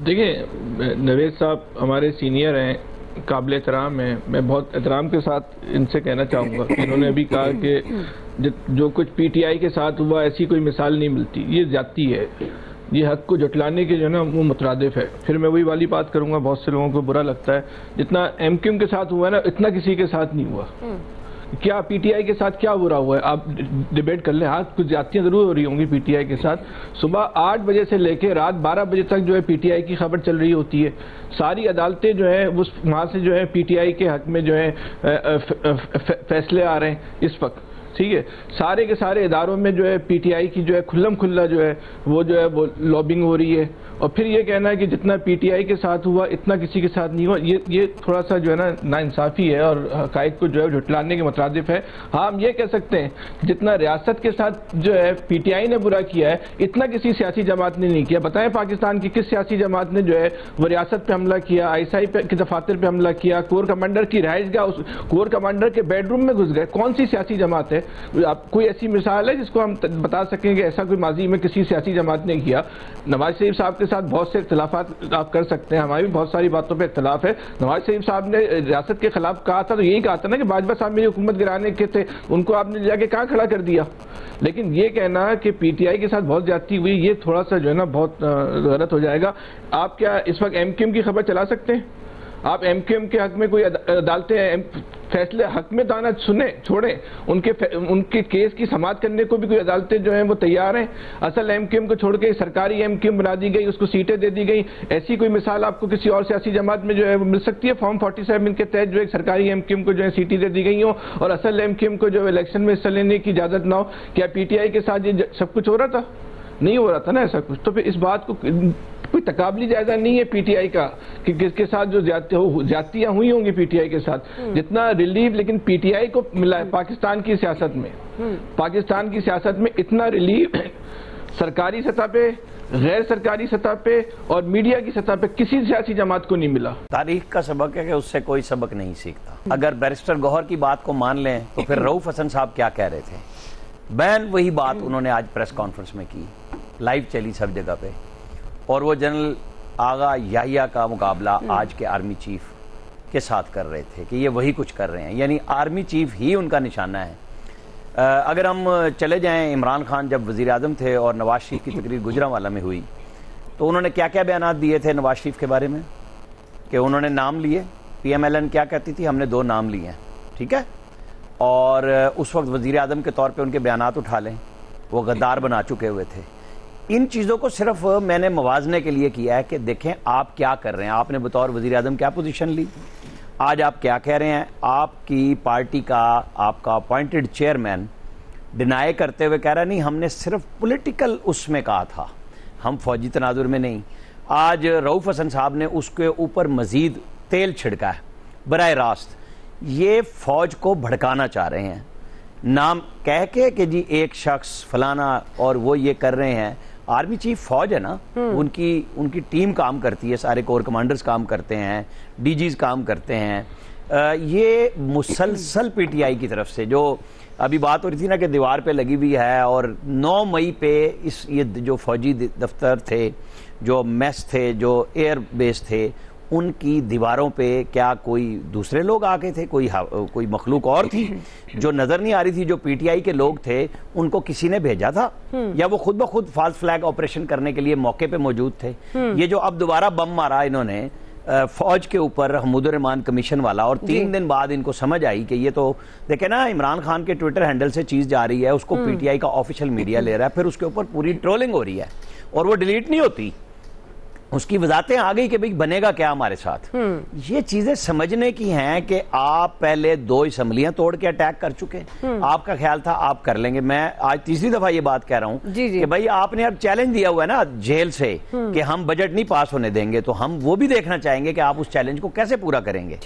دیکھیں نوید صاحب ہمارے سینئر ہیں، قابل احترام ہیں، میں بہت احترام کے ساتھ ان سے کہنا چاہوں گا کہ انہوں نے ابھی کہا کہ جو کچھ پی ٹی آئی کے ساتھ ہوا ایسی کوئی مثال نہیں ملتی، یہ زیادتی ہے، یہ حق کو جھٹلانے کے جو ہے نا وہ مترادف ہے۔ پھر میں وہی والی بات کروں گا، بہت سے لوگوں کو برا لگتا ہے، جتنا ایم کیو ایم کے ساتھ ہوا ہے نا اتنا کسی کے ساتھ نہیں ہوا۔ کیا پی ٹی آئی کے ساتھ کیا برا ہوا ہے؟ آپ ڈیبیٹ کر لیں، ہاں کچھ زیادتیاں ضرور ہو رہی ہوں گی پی ٹی آئی کے ساتھ۔ صبح 8 بجے سے لے کے رات 12 بجے تک جو ہے پی ٹی آئی کی خبر چل رہی ہوتی ہے، ساری عدالتیں جو ہیں وہاں سے جو ہے پی ٹی آئی کے حق میں جو ہے فیصلے آ رہے ہیں اس وقت، ٹھیک ہے۔ سارے کے سارے اداروں میں جو ہے پی ٹی آئی کی جو ہے کھلم کھلا جو ہے وہ لابنگ ہو رہی ہے، اور پھر یہ کہنا ہے کہ جتنا پی ٹی آئی کے ساتھ ہوا اتنا کسی کے ساتھ نہیں ہوا، یہ تھوڑا سا جو ہے نا ناانصافی ہے اور حقائق کو جو ہے جھٹلانے کے مترادف ہے۔ ہاں ہم یہ کہہ سکتے ہیں جتنا ریاست کے ساتھ جو ہے پی ٹی آئی نے برا کیا ہے اتنا کسی سیاسی جماعت نے نہیں کیا۔ بتائیں پاکستان کی کس سیاسی جماعت نے جو ہے وہ ریاست پہ حملہ کیا، آئی ایس آئی کے دفاتر پہ حملہ کیا، کور کمانڈر کی رہائش گاہ، کور کمانڈر کے بیڈ روم میں گھس گئے؟ کون سی سیاسی جماعت ہے؟ کوئی ایسی مثال ہے جس کو ہم بتا سکیں کہ ایسا کوئی ماضی میں کسی سیاسی جماعت نے کیا؟ نواز شریف صاحب کے ساتھ بہت سے اختلافات آپ کر سکتے ہیں، ہماری بھی بہت ساری باتوں پہ اختلاف ہے۔ نواز شریف صاحب نے ریاست کے خلاف کہا تھا تو یہی کہا تھا نا کہ باجوہ صاحب میری حکومت گرانے کے تھے، ان کو آپ نے جا کے کہاں کھڑا کر دیا؟ لیکن یہ کہنا کہ پی ٹی آئی کے ساتھ بہت زیادتی ہوئی، یہ تھوڑا سا جو ہے نا بہت غلط ہو جائے گا۔ آپ کیا اس وقت ایم کیو ایم کی خبر چلا سکتے ہیں؟ آپ ایم کیو ایم کے حق میں کوئی عدالتیں فیصلے حق میں دانا سنیں چھوڑیں، ان کے کیس کی سماعت کرنے کو بھی کوئی عدالتیں جو ہیں وہ تیار ہیں؟ اصل ایم کیو ایم کو چھوڑ کے سرکاری ایم کیو ایم بنا دی گئی، اس کو سیٹیں دے دی گئی، ایسی کوئی مثال آپ کو کسی اور سیاسی جماعت میں جو ہے وہ مل سکتی ہے؟ فارم 47 کے تحت جو ایک سرکاری ایم کیو ایم کو جو ہے سیٹیں دے دی گئی ہوں اور اصل ایم کیو ایم کو جو الیکشن میں حصہ لینے کی اجازت نہ ہو۔ کیا پی ٹی آئی کے ساتھ یہ سب کچھ ہو رہا تھا؟ نہیں ہو رہا تھا نا ایسا کچھ۔ تو پھر اس بات کو کوئی تقابلی جائزہ نہیں ہے پی ٹی آئی کا کہ کس کے ساتھ جو زیادتیاں ہوئی ہوں گی پی ٹی آئی کے ساتھ، جتنا ریلیف لیکن پی ٹی آئی کو ملا ہے پاکستان کی سیاست میں، پاکستان کی سیاست میں اتنا ریلیف سرکاری سطح پہ، غیر سرکاری سطح پہ اور میڈیا کی سطح پہ کسی سیاسی جماعت کو نہیں ملا۔ تاریخ کا سبق ہے کہ اس سے کوئی سبق نہیں سیکھتا۔ اگر بیرسٹر گوہر کی بات کو مان لیں تو پھر رؤف حسن صاحب کیا کہہ رہے تھے؟ بین وہی بات انہوں نے آج پریس کانفرنس میں کی، لائیو چلی سب جگہ پہ، اور وہ جنرل آغا یحییٰ کا مقابلہ آج کے آرمی چیف کے ساتھ کر رہے تھے کہ یہ وہی کچھ کر رہے ہیں، یعنی آرمی چیف ہی ان کا نشانہ ہے۔ اگر ہم چلے جائیں عمران خان جب وزیر اعظم تھے اور نواز شریف کی تقریر گجرانوالہ میں ہوئی تو انہوں نے کیا کیا بیانات دیے تھے نواز شریف کے بارے میں کہ انہوں نے نام لیے، پی ایم ایل این کیا کہتی تھی؟ ہم نے 2 نام لیے ہیں، ٹھیک ہے، اور اس وقت وزیر اعظم کے طور پہ ان کے بیانات اٹھا لیں، وہ غدار بنا چکے ہوئے تھے۔ ان چیزوں کو صرف میں نے موازنے کے لیے کیا ہے کہ دیکھیں آپ کیا کر رہے ہیں، آپ نے بطور وزیر اعظم کیا پوزیشن لی، آج آپ کیا کہہ رہے ہیں۔ آپ کی پارٹی کا آپ کا اپوائنٹڈ چیئرمین ڈینائی کرتے ہوئے کہہ رہا ہے نہیں ہم نے صرف پولیٹیکل اس میں کہا تھا، ہم فوجی تناظر میں نہیں۔ آج رؤف حسن صاحب نے اس کے اوپر مزید تیل چھڑکا ہے براہ راست، یہ فوج کو بھڑکانا چاہ رہے ہیں، نام کہہ کے کہ جی ایک شخص فلانا اور وہ یہ کر رہے ہیں۔ آرمی چیف فوج ہے نا، ان کی ٹیم کام کرتی ہے، سارے کور کمانڈرز کام کرتے ہیں، ڈی جیز کام کرتے ہیں۔ یہ مسلسل پی ٹی آئی کی طرف سے جو ابھی بات ہو رہی تھی نا کہ دیوار پہ لگی ہوئی ہے، اور 9 مئی پہ یہ جو فوجی دفتر تھے، جو میس تھے، جو ایئر بیس تھے، ان کی دیواروں پہ کیا کوئی دوسرے لوگ آ گئے تھے؟ کوئی مخلوق اور تھی جو نظر نہیں آ رہی تھی؟ جو پی ٹی آئی کے لوگ تھے ان کو کسی نے بھیجا تھا یا وہ خود بخود فالس فلیگ آپریشن کرنے کے لیے موقع پہ موجود تھے؟ یہ جو اب دوبارہ بم مارا انہوں نے فوج کے اوپر حمود الرحمان کمیشن والا، اور 3 دن بعد ان کو سمجھ آئی کہ یہ تو دیکھیں نا عمران خان کے ٹویٹر ہینڈل سے چیز جا رہی ہے، اس کو پی ٹی آئی کا آفیشیل میڈیا لے رہا ہے، پھر اس کے اوپر پوری ٹرولنگ ہو رہی ہے اور وہ ڈیلیٹ نہیں ہوتی، اس کی وضاحتیں آ گئی کہ بھئی بنے گا کیا ہمارے ساتھ۔ یہ چیزیں سمجھنے کی ہیں کہ آپ پہلے 2 اسمبلیاں توڑ کے اٹیک کر چکے، آپ کا خیال تھا آپ کر لیں گے۔ میں آج تیسری دفعہ یہ بات کہہ رہا ہوں کہ بھئی آپ نے اب چیلنج دیا ہوا ہے نا جیل سے کہ ہم بجٹ نہیں پاس ہونے دیں گے، تو ہم وہ بھی دیکھنا چاہیں گے کہ آپ اس چیلنج کو کیسے پورا کریں گے۔